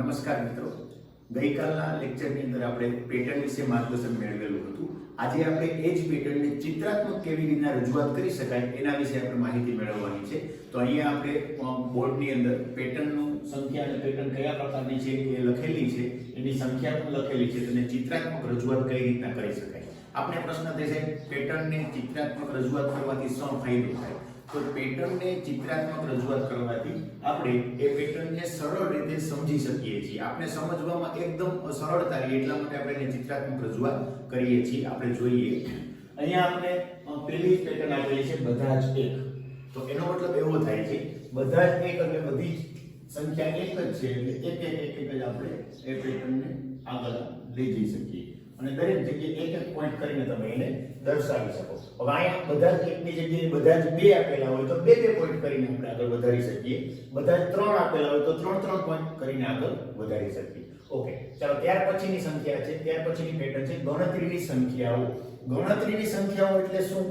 નમસ્કાર મિત્રો, ગઈકાલના લેક્ચરની અંદર આપણે પેટર્ન વિશે માર્ગદર્શન મેળવેલું હતું. આજે આપણે એ જ પેટર્નને ચિત્રાત્મક કેવી રીતના રજૂઆત કરી શકાય એના વિશે આપણે માહિતી મેળવવાની છે. તો અહીંયા આપણે બોર્ડની અંદર પેટર્નનું સંખ્યા અને પેટર્ન કયા પ્રકારની છે એ લખેલી છે, એની સંખ્યા પણ લખેલી છે. અને ચિત્રાત્મક રજૂઆત કઈ રીતના કરી શકાય. આપણે પ્રશ્ન થશે પેટર્નને ચિત્રાત્મક રજૂઆત કરવાથી શું ફાયદો થાય? તો પેટર્નને ચિત્રાત્મક રજૂઆત કરવાથી આપણે એ પેટર્નને સરળ રીતે સમજી શકીએ છીએ. આપણે સમજવામાં એકદમ સરળતા રહે એટલા માટે આપણે એને ચિત્રાત્મક રજૂઆત કરીએ છીએ. આપણે જોઈએ અહીંયા આપણે પહેલી પેટર્ન આપેલી છે બધા જ એક. તો એનો મતલબ એવો થાય છે બધા જ એક એટલે બધી સંખ્યા એક જ છે એટલે એક જ આપણે એ પેટર્નને આગળ લઈ જઈ શકીએ અને દરેક જગ્યાએ એક પોઈન્ટ કરીને તમે એને દર્શાવી શકો. હવે અહીંયા બધા જ એકની જગ્યાએ બધા જ બે આપેલા હોય તો બે પોઈન્ટ કરીને આપણે આગળ વધારી શકીએ. બધા જ ત્રણ આપેલા હોય તો ત્રણ પોઈન્ટ કરીને આગળ વધારી શકીએ. ઓકે, ચાલો ત્યાર પછીની સંખ્યા છે, ત્યાર પછીની પેટર્ન છે ગણતરીની સંખ્યાઓ. ગણતરીની સંખ્યાઓ એટલે શું?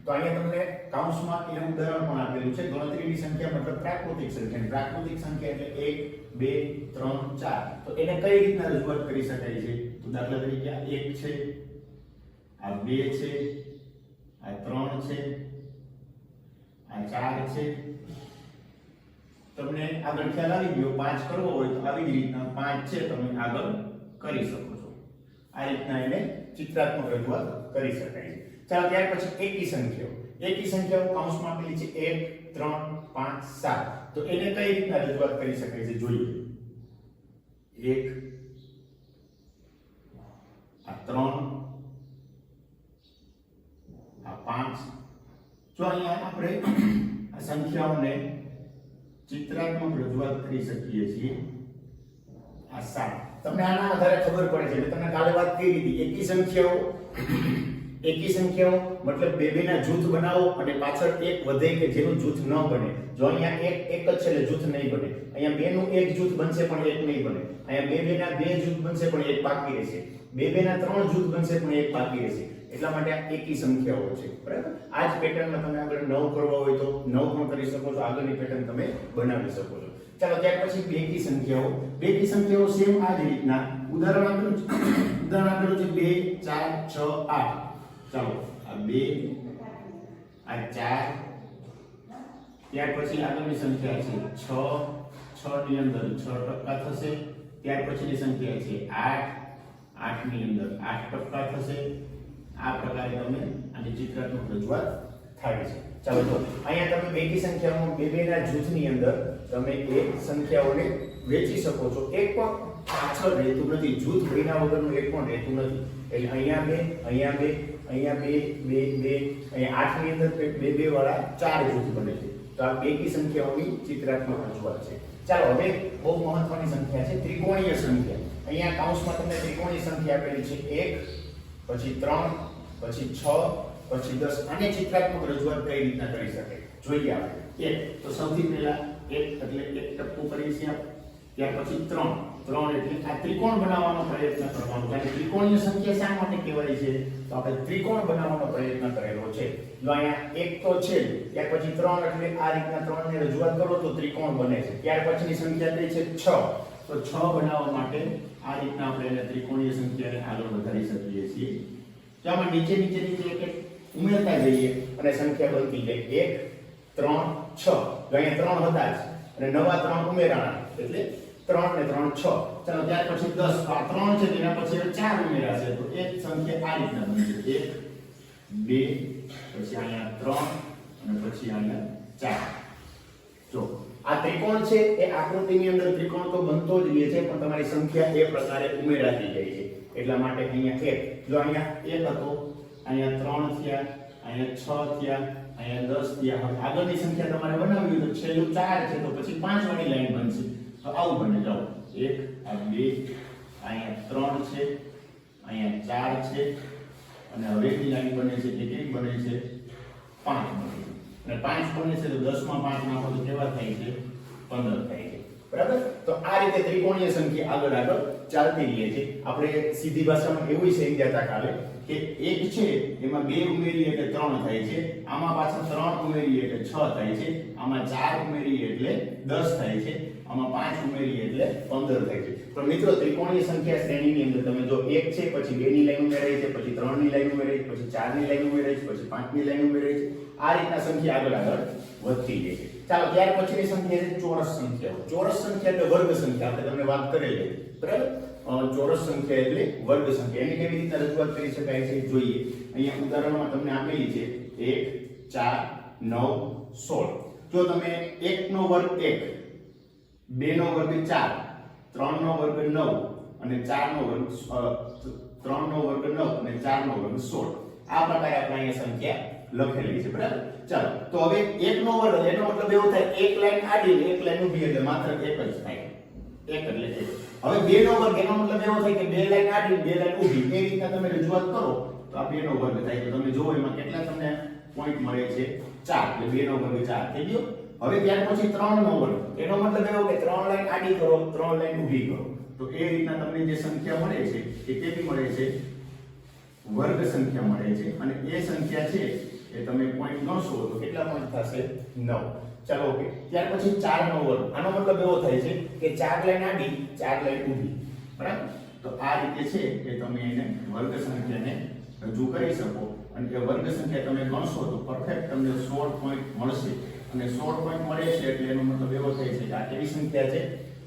તો અહીંયા તમને કાઉન્સમાં એનું ઉદાહરણ પણ આપેલું છે. ગણતરીની સંખ્યા મતલબ પ્રાકૃતિક સંખ્યા. પ્રાકૃતિક સંખ્યા એટલે 1 2 3 4. તો એને કઈ રીતના રજૂઆત કરી શકાય છે? તો દાખલા તરીકે આ 1 છે, આ 2 છે, આ 3 છે, આ 4 છે. તમને આગળ ખ્યાલ આવી ગયો. 5 કરવો હોય તો આવી જ રીતના 5 છે તમે આગળ કરી શકો છો. આ રીતના એને ચિત્રાત્મક રજૂઆત કરી શકાય છે. ચાલો ત્યાર પછી એકી સંખ્યાઓ. એકી સંખ્યાઓ કાઉન્સમાં આપેલી છે 1 3 5 7. તો એને કઈ રીતના રજૂઆત કરી શકાય છે જોઈએ. 1 આ 3 આ 5. જો અહીંયા આપણે આ સંખ્યાઓને ચિત્રાત્મક રજૂઆત કરી શકીએ છીએ. આ 7. તમને આના આધારે ખબર પડે છે એટલે તમને કાલે વાત કરી હતી. એકી સંખ્યાઓ મતલબ બે ના જૂથ બનાવો અને પાછળ એક વધે કે જેનું જૂથ ન બને. જો અહીંયા એક જ છે એટલે જૂથ નહીં બને. અહીંયા બે નું એક જૂથ બનશે પણ એક નહીં બને. અહીંયા બે ના બે જૂથ બનશે પણ એક બાકી રહેશે. બે ના ત્રણ જૂથ બનશે પણ એક બાકી રહેશે. એટલા માટે આ એકી સંખ્યાઓ છે. બરાબર? આ જ પેટર્નમાં તમે આગળ 9 કરવા હોય તો 9 પણ કરી શકો છો. આગળની પેટર્ન તમે બનાવી શકો છો. ચાલો ત્યાર પછી બેકી સંખ્યાઓ. બેકી સંખ્યાઓ સેમ આ જ રીતના ઉદાહરણ આપેલું છે. ઉદાહરણ આપેલું છે 2 4 6 8. ચાલો આ 2 આ 4. ત્યાર પછી આગળની સંખ્યા છે 6 ની અંદર 6% થશે. ત્યાર પછીની સંખ્યા છે 8 ની અંદર 8% થશે. આ પ્રકારે તમે આની ચિત્રાત્મક રજૂઆત થાય છે. ચાલો તો અહીંયા તમે બેકી સંખ્યાઓમાં બે ના જૂથની અંદર તમે એ સંખ્યાઓને વેચી શકો છો. એક પણ પાછળ રહેતું નથી. જૂથ બન્યા વગરનું એક પણ રહેતું નથી. એટલે અહીંયા 2 અહીંયા 2 અહીંયા 2 અહીંયા 8 ની અંદર બે વાળા 4 જૂથ બને છે. તો આ બેકી સંખ્યાઓની ચિત્રાત્મક રજૂઆત છે. ચાલો હવે બહુ મહત્વની સંખ્યા છે ત્રિકોણીય સંખ્યા. અહીંયા કાઉન્સમાં તમને ત્રિકોણીય સંખ્યા આપેલી છે 1 પછી 3 પછી 6 પછી 10. આને ચિત્રાત્મક રજૂઆત કઈ રીતના કરી શકાય જોઈએ આપણે. 1 તો સૌથી પહેલા 1 એટલે એક ટપકું કરીશું. ત્યાર પછી 3 એટલે આ ત્રિકોણ બનાવવાનો પ્રયત્ન કરવાનો. કારણ ત્રિકોણીય સંખ્યા શા માટે કહેવાય છે? તો આપણે ત્રિકોણ બનાવવાનો પ્રયત્ન કરેલો છે. જો અહીંયા 1 તો છે, ત્યાર પછી 3 એટલે આ રીતના 3 ને રજૂઆત કરો તો ત્રિકોણ બને છે. ત્યાર પછીની સંખ્યા કઈ છે 6. તો 6 બનાવવા માટે આ રીતના આપણે એને ત્રિકોણીય સંખ્યાને આગળ વધારી શકીએ છીએ. તો આમાં નીચે એક ઉમેરતા જઈએ અને સંખ્યા બનતી જાય 1 3 6. જો અહીંયા 3 હતા જ અને નવા 3 ઉમેરાણા એટલે 3 ને 3 6. ચાલો ત્યાર પછી 10. આ 3 છે તેના પછી 4 ઉમેરાશે તો એક સંખ્યા આ રીતના બનશે 1 2 પછી અહીંયા 3 અને પછી અહીંયા 4. જો આ ત્રિકોણ છે એ આકૃતિની અંદર ત્રિકોણ તો બનતો જ રહે છે પણ તમારી સંખ્યા એ પ્રકારે ઉમેરાતી જાય છે. એટલા માટે અહીંયા 1. જો અહીંયા 1 હતો, અહીંયા 3 થયા, અહીંયા 6 થયા, અહીંયા 10 થયા. હવે આગળની સંખ્યા તમારે બનાવવી હોય તો છેલ્લું 4 છે તો પછી 5 વાળી લાઈન બનશે. તો આવું બને. જાઓ 1 આ 2 અહીંયા 3 છે, અહીંયા 4 છે અને હવેની લાઈન બને છે કેટલી બને છે 5 બને છે. અને 5 બને છે તો 10 માં 5 નાખો તો કેવા થાય છે 15 થાય છે. બરાબર? તો આ રીતે ત્રિકોણીય સંખ્યા આગળ ચાલતી રહે છે. આપણે સીધી ભાષામાં એવું સમજ્યા હતા કાલે કે 1 છે એમાં 2 ઉમેરીએ એટલે 3 થાય છે, આમાં પાછા 3 ઉમેરીએ એટલે 6 થાય છે, આમાં 4 ઉમેરીએ એટલે 10 થાય છે, આમાં 5 ઉમેરીએ એટલે 15 થાય છે. તો મિત્રો ત્રિકોણીય સંખ્યા શ્રેણીની અંદર તમે જો 1 છે, પછી 2 ની લાઈન ઉમેરાય છે, પછી 3 ની લાઈન ઉમેરાય છે, પછી 4 ની લાઈન ઉમેરાય છે, પછી 5 ની લાઈન ઉમેરાય છે. આ રીતના સંખ્યા આગળ વધતી જાય છે. ચાલો ત્યાર પછીની સંખ્યા છે ચોરસ સંખ્યાઓ. ચોરસ સંખ્યા એટલે વર્ગ સંખ્યા, આપણે તમને વાત કરેલી, બરાબર? ચોરસ સંખ્યા એટલે વર્ગ સંખ્યા. એની કેવી રીતના રજૂઆત કરી શકાય છે જોઈએ. અહીંયા ઉદાહરણમાં તમને આપેલી છે 1 4 9 16. જો તમે 1 નો વર્ગ 1, 2 નો વર્ગ 4, 3 નો વર્ગ 9 અને 4 નો વર્ગ 3 નો વર્ગ 9 અને 4 નો વર્ગ 16. આ પ્રકારે આપણે અહીંયા સંખ્યા લખેલી છે, બરાબર? ચાલો તો હવે 1 નો વર્ગ એનો મતલબ એવો થાય એક લાઈન આડી ને એક લાઈન ઊભી એટલે માત્ર એક જ થાય. એક એટલે એક. હવે 2 નો વર્ગ એનો મતલબ એવો થાય કે બે લાઈન આડી બે લાઈન ઊભી. એ રીતના તમે રજૂઆત કરો તો આ 2 નો વર્ગ થાય. તો તમે જોવો એમાં કેટલા તમને પોઈન્ટ મળે છે? 4. એટલે 2 નો વર્ગ 4 થઈ ગયો. હવે ત્યાર પછી 3 નો વર્ગ એનો મતલબ એવો કે 3 લાઈન આડી કરો 3 લાઈન ઊભી કરો. તો એ રીતના તમને જે સંખ્યા મળે છે એ કેવી મળે છે? વર્ગ સંખ્યા મળે છે. અને એ સંખ્યા છે એ તમે પોઈન્ટ ગણશો તો કેટલા પોઈન્ટ થશે? 9. ચાલો ઓકે. ત્યાર પછી 4 નો વર્ગ. આનો મતલબ એવો થાય છે કે 4 લાઈન આડી 4 લાઈન ઊભી, બરાબર? તો આ રીતે છે કે તમે એને વર્ગ સંખ્યાને રજૂ કરી શકો. અને એ વર્ગ સંખ્યા તમે ગણશો તો પરફેક્ટ તમને 16 પોઈન્ટ મળશે. અને 16 પોઈન્ટ મળે છે એટલે એનો મતલબ એવો થાય છે કે આ કેવી સંખ્યા છે?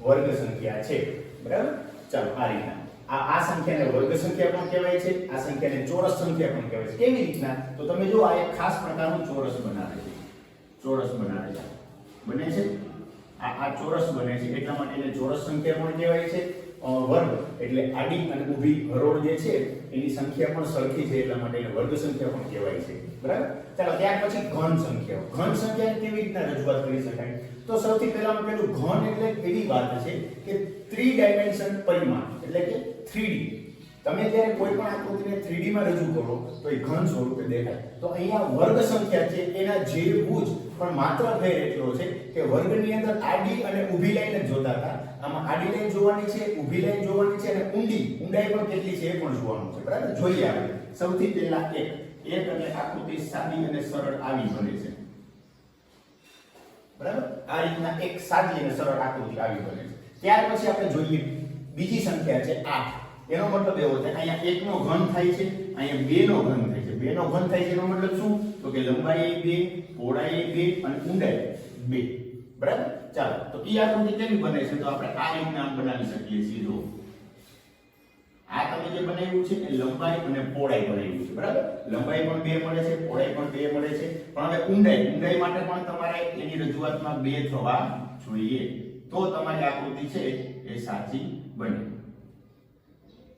વર્ગ સંખ્યા છે, બરાબર? ચાલો આ રીતના આ સંખ્યાને વર્ગ સંખ્યા પણ કહેવાય છે, આ સંખ્યાને ચોરસ સંખ્યા પણ કહેવાય છે. કેવી રીતના? તો તમે જો આ એક ખાસ પ્રકારનું ચોરસ બનાવે છે. ચોરસ બનાવે છે, બને છે આ ચોરસ બને છે એટલા માટે એને ચોરસ સંખ્યા પણ કહેવાય છે. વર્ગ એટલે આડી અને ઊભી હરોળ જે છે એની સંખ્યા પણ સરખી છે એટલા માટે એને વર્ગ સંખ્યા પણ કહેવાય છે, બરાબર? ચાલો ત્યાર પછી ઘન સંખ્યાઓ. ઘન સંખ્યાને કેવી રીતના રજૂઆત કરી શકાય? તો સૌથી પહેલામાં પેલું ઘન એટલે એવી વાત છે કે 3 ડાયમેન્શન પરિમાણ એટલે કે 3D. તમે જ્યારે કોઈ પણ આકૃતિને 3D માં રજૂ કરો તો એ ઘન સ્વરૂપે દેખાય. તો અહીંયા વર્ગ સંખ્યા છે એના જેવું જ, પણ માત્ર ફેર એટલો છે કે વર્ગની અંદર આડી અને ઊભી લાઈન જ જોતા હતા. આમાં આડી લાઈન જોવાની છે, ઊભી લાઈન જોવાની છે અને ઊંડાઈ પણ કેટલી છે એ પણ જોવાનું છે, બરાબર? જોઈએ આપણે. સૌથી પહેલા એક એટલે આકૃતિ સાદી અને સરળ આવી બને છે, બરાબર? આ રીતના એક સાદી અને સરળ આકૃતિ આવી બને છે. ત્યાર પછી આપણે જોઈએ બીજી સંખ્યા છે 8. એનો મતલબ એવો થાય અહીંયા 1 નો ઘન થાય છે, અહીંયા 2 નો ઘન થાય છે. 2 નો ઘન થાય છે એનો મતલબ શું? તો કે લંબાઈ 2, પહોળાઈ 2 અને ઊંડાઈ 2, બરાબર? ચાલો તો ઈ આકૃતિ કેવી બને છે? તો આપણે આ રીતના બનાવી શકીએ છીએ. જો આ તમે જે બનાવ્યું છે એ લંબાઈ અને પહોળાઈ બનાવ્યું છે, બરાબર? લંબાઈ પણ 2 મળે છે, પહોળાઈ પણ 2 મળે છે. પણ હવે ઊંડાઈ માટે પણ તમારે એની રજૂઆતમાં 2 થવા જોઈએ તો તમારી આકૃતિ છે એ સાચી બને.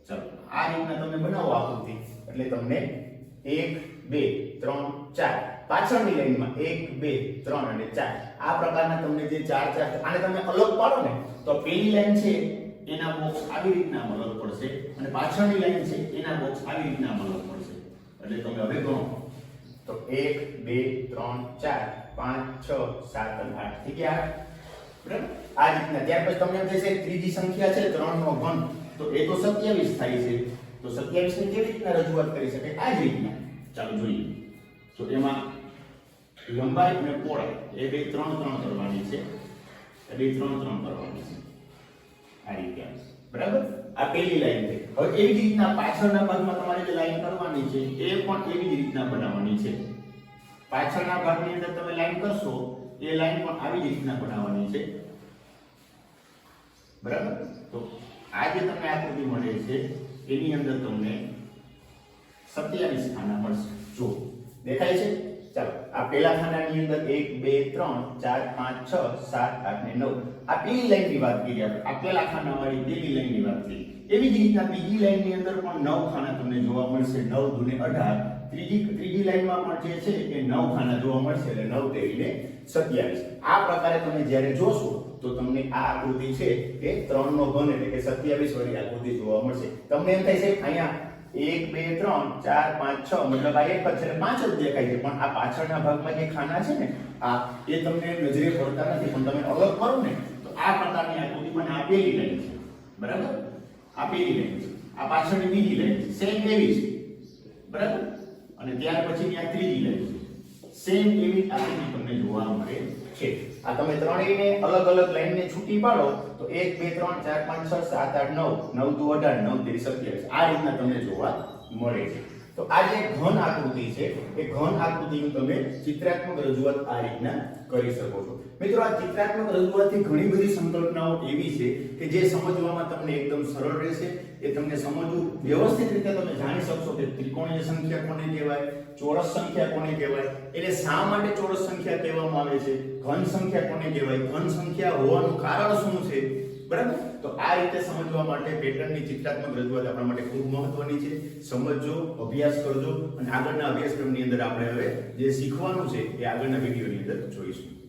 ચાલો આ રીતના તમે બનાવો આકૃતિ એટલે તમને 1 2 3 4 પાછળની લાઈનમાં 1 2 3 અને 4 આ પ્રકારના તમને જે 4 આને તમે અલગ પાડો ને તો પેલી લાઈન છે એના બોક્સ આવી રીતના અલગ પડશે અને પાછળની લાઈન છે એના બોક્સ આવી રીતના અલગ પડશે. એટલે તમે હવે ગણો તો 1 2 3 4 5 6 7 અને 8 થઈ ગયા, બરાબર? આ રીતના. ત્યાર પછી તમને એમ થશે ત્રીજી સંખ્યા છે 3 નો ઘન, તો એ તો 27 થાય છે. તો 27 ને કેવી રીતના રજૂઆત કરી શકાય? આ જ રીતના. ચાલો જોઈએ. તો એમાં લંબાઈ અને પહોળાઈ એ બે 3 કરવાની છે, એ બે 3 કરવાની છે આ રીતે, બરાબર? આ પહેલી લાઈન છે. હવે એવી જ રીતના પાછળના ભાગમાં તમારે જે લાઈન કરવાની છે એ પણ એવી જ રીતના બનાવવાની છે. પાછળના ભાગની અંદર તમે લાઈન કરશો એ લાઈન પણ આવી જ રીતના બનાવવાની છે, બરાબર? તો આ જે તમને આકૃતિ મળે છે એની અંદર તમને 27 ખાના મળશે. જો દેખાય છે? ચાલો આ પહેલા ખાનાની અંદર 1 2 3 4 5 6 7 8 ને 9 આ પહેલી લાઈનની વાત કરી આપણે. આ પહેલા ખાનાવાળી પહેલી લાઈનની વાત કરી. એવી જ રીતના બીજી લાઈનની અંદર પણ 9 ખાના તમને જોવા મળશે. 9 દુને 18. ત્રીજી લાઈનમાં પણ જે છે એ 9 ખાના જોવા મળશે એટલે 9 તેરીને 27. આ પ્રકારે તમે જ્યારે જોશો તો તમને આ આકૃતિ છે એ 3 નો ઘન એટલે કે 27 વાળી આકૃતિ જોવા મળશે. તમને એમ થાય છે અહીંયા 1 2 3 4 5 6 મતલબ આ એક જ છે 5 જ દેખાય છે, પણ આ પાછળના ભાગમાં જે ખાના છે ને આ એ તમને નજરે પડતા નથી. પણ તમે અલગ કરો ને તો આ પ્રકારની આકૃતિ મને આ પહેલી લાઈન છે, બરાબર? આ પહેલી લાઈન છે, આ પાછળની બીજી લાઈન છે, સેમ એવી છે, બરાબર, અને ત્યાર પછી ત્યાં ત્રીજી લાઈન સેમ એવી આકૃતિ તમને જોવા મળે છે. આ તમે ત્રણેયને અલગ અલગ લાઈનને છૂટી પાડો તો 1 2 3 4 5 6 7 8 9 9 2 18 9 3 27 આ રીતના તમને જોવા મળે છે. તો આ જે ઘન આકૃતિ છે એ ઘન આકૃતિનું તમે ચિત્રાત્મક રજૂઆત આ રીતના કરી શકો છો. મિત્રો આ ચિત્રાત્મક રજૂઆતથી ઘણી બધી સંકલ્પનાઓ એવી છે કે જે સમજવામાં તમને એકદમ સરળ રહેશે. એ તમને સમજવું વ્યવસ્થિત રીતે તમે જાણી શકશો કે ત્રિકોણીય સંખ્યા કોને કહેવાય, ચોરસ સંખ્યા કોને કહેવાય, એટલે શા માટે ચોરસ સંખ્યા કહેવામાં આવે છે, ઘન સંખ્યા કોને કહેવાય, ઘન સંખ્યા હોવાનું કારણ શું છે. બરાબર, તો આ રીતે સમજવા માટે પેટર્નની ચિત્રાત્મક રજૂઆત આપણા માટે ખૂબ મહત્વની છે. સમજજો, અભ્યાસ કરજો અને આગળના અભ્યાસક્રમની અંદર આપણે હવે જે શીખવાનું છે એ આગળના વિડીયોની અંદર જોઈશું.